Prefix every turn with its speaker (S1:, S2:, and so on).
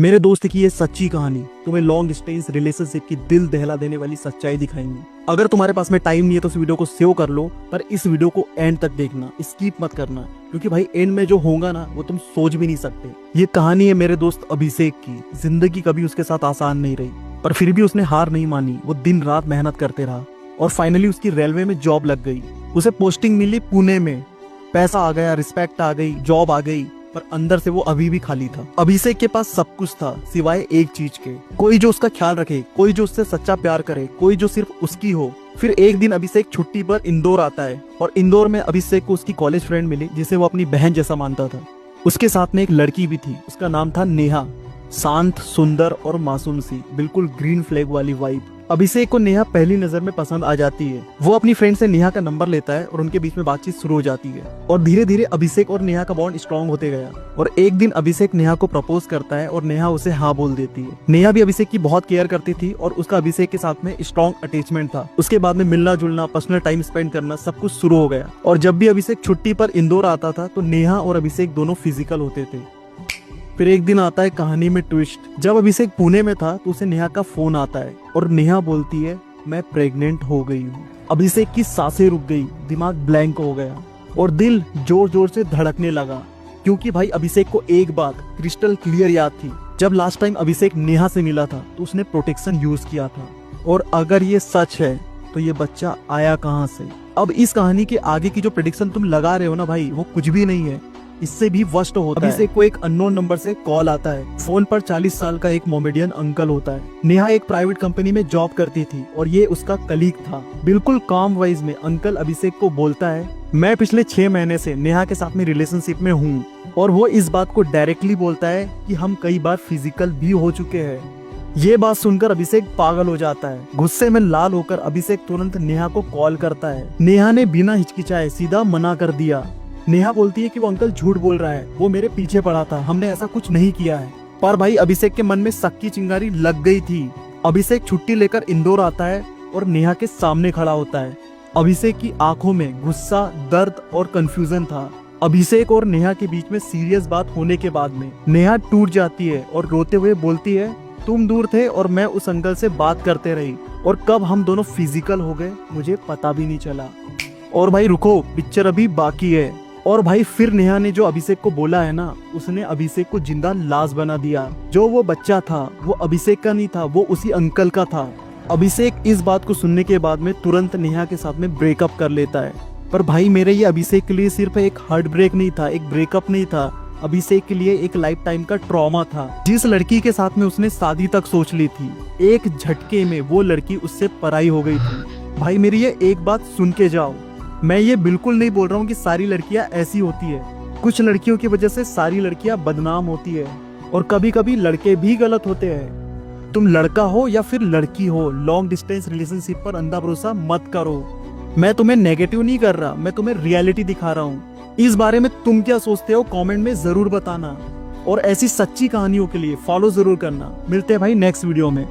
S1: मेरे दोस्त की ये सच्ची कहानी तुम्हें लॉन्ग डिस्टेंस रिलेशनशिप की दिल दहला देने वाली सच्चाई दिखाएंगी। अगर तुम्हारे पास में टाइम नहीं है तो इस वीडियो को सेव कर लो, पर इस वीडियो को एंड तक देखना, स्किप मत करना, क्योंकि भाई एंड में जो होगा ना वो तुम सोच भी नहीं सकते। ये कहानी है मेरे दोस्त अभिषेक की। जिंदगी कभी उसके साथ आसान नहीं रही, पर फिर भी उसने हार नहीं मानी। वो दिन रात मेहनत करते रहा और फाइनली उसकी रेलवे में जॉब लग गई। उसे पोस्टिंग मिली पुणे में। पैसा आ गया, रिस्पेक्ट आ गई, जॉब आ गई, पर अंदर से वो अभी भी खाली था। अभिषेक के पास सब कुछ था सिवाय एक चीज के, कोई जो उसका ख्याल रखे, कोई जो उससे सच्चा प्यार करे, कोई जो सिर्फ उसकी हो। फिर एक दिन अभिषेक छुट्टी पर इंदौर आता है और इंदौर में अभिषेक को उसकी कॉलेज फ्रेंड मिली जिसे वो अपनी बहन जैसा मानता था। उसके साथ में एक लड़की भी थी, उसका नाम था नेहा। शांत, सुंदर और मासूम सी, बिल्कुल ग्रीन फ्लैग वाली वाइब। अभिषेक को नेहा पहली नजर में पसंद आ जाती है। वो अपनी फ्रेंड से नेहा का नंबर लेता है और उनके बीच में बातचीत शुरू हो जाती है और धीरे धीरे अभिषेक और नेहा का बॉन्ड स्ट्रॉन्ग होते गया। और एक दिन अभिषेक नेहा को प्रपोज करता है और नेहा उसे हाँ बोल देती है। नेहा भी अभिषेक की बहुत केयर करती थी और उसका अभिषेक के साथ में स्ट्रॉन्ग अटैचमेंट था। उसके बाद में मिलना जुलना, पर्सनल टाइम स्पेंड करना, सब कुछ शुरू हो गया। और जब भी अभिषेक छुट्टी पर इंदौर आता था तो नेहा और अभिषेक दोनों फिजिकल होते थे। फिर एक दिन आता है कहानी में ट्विस्ट। जब अभिषेक पुणे में था तो उसे नेहा का फोन आता है और नेहा बोलती है, मैं प्रेग्नेंट हो गई हूँ। अभिषेक की सांसें रुक गई, दिमाग ब्लैंक हो गया और दिल जोर जोर से धड़कने लगा, क्योंकि भाई अभिषेक को एक बात क्रिस्टल क्लियर याद थी। जब लास्ट टाइम अभिषेक नेहा से मिला था तो उसने प्रोटेक्शन यूज किया था, और अगर ये सच है तो ये बच्चा आया कहाँ से। अब इस कहानी के आगे की जो प्रेडिक्शन तुम लगा रहे हो ना भाई, वो कुछ भी नहीं है, इससे भी वर्स्ट होता है। अभिषेक को एक अननोन नंबर से कॉल आता है। फोन पर 40 साल का एक मोमेडियन अंकल होता है। नेहा एक प्राइवेट कंपनी में जॉब करती थी और ये उसका कलीग था। बिल्कुल काम वाइज में अंकल अभिषेक को बोलता है, मैं पिछले 6 महीने से नेहा के साथ में रिलेशनशिप में हूँ। और वो इस बात को डायरेक्टली बोलता है कि हम कई बार फिजिकल भी हो चुके हैं। ये बात सुनकर अभिषेक पागल हो जाता है। गुस्से में लाल होकर अभिषेक तुरंत नेहा को कॉल करता है। नेहा ने बिना हिचकिचाए सीधा मना कर दिया। नेहा बोलती है कि वो अंकल झूठ बोल रहा है, वो मेरे पीछे पड़ा था, हमने ऐसा कुछ नहीं किया है। पर भाई अभिषेक के मन में शक की चिंगारी लग गई थी। अभिषेक छुट्टी लेकर इंदौर आता है और नेहा के सामने खड़ा होता है। अभिषेक की आंखों में गुस्सा, दर्द और कंफ्यूजन था। अभिषेक और नेहा के बीच में सीरियस बात होने के बाद में नेहा टूट जाती है और रोते हुए बोलती है, तुम दूर थे और मैं उस अंकल से बात करते रही, और कब हम दोनों फिजिकल हो गए मुझे पता भी नहीं चला। और भाई रुको, पिक्चर अभी बाकी है। और भाई फिर नेहा ने जो अभिषेक को बोला है ना, उसने अभिषेक को जिंदा लाश बना दिया। जो वो बच्चा था वो अभिषेक का नहीं था, वो उसी अंकल का था। अभिषेक इस बात को सुनने के बाद में तुरंत नेहा के साथ में ब्रेकअप कर लेता है। पर भाई मेरे ये अभिषेक के लिए सिर्फ एक हार्ट ब्रेक नहीं था, एक ब्रेकअप नहीं था, अभिषेक के लिए एक लाइफ टाइम का ट्रॉमा था। जिस लड़की के साथ में उसने शादी तक सोच ली थी, एक झटके में वो लड़की उससे पराई हो गई थी। भाई मेरी ये एक बात सुन के जाओ, मैं ये बिल्कुल नहीं बोल रहा हूँ कि सारी लड़कियां ऐसी होती है। कुछ लड़कियों की वजह से सारी लड़कियां बदनाम होती है, और कभी कभी लड़के भी गलत होते हैं। तुम लड़का हो या फिर लड़की हो, लॉन्ग डिस्टेंस रिलेशनशिप पर अंधा भरोसा मत करो। मैं तुम्हें नेगेटिव नहीं कर रहा, मैं तुम्हें रियलिटी दिखा रहा हूँ। इस बारे में तुम क्या सोचते हो कमेंट में जरूर बताना, और ऐसी सच्ची कहानियों के लिए फॉलो जरूर करना। मिलते हैं भाई नेक्स्ट वीडियो में।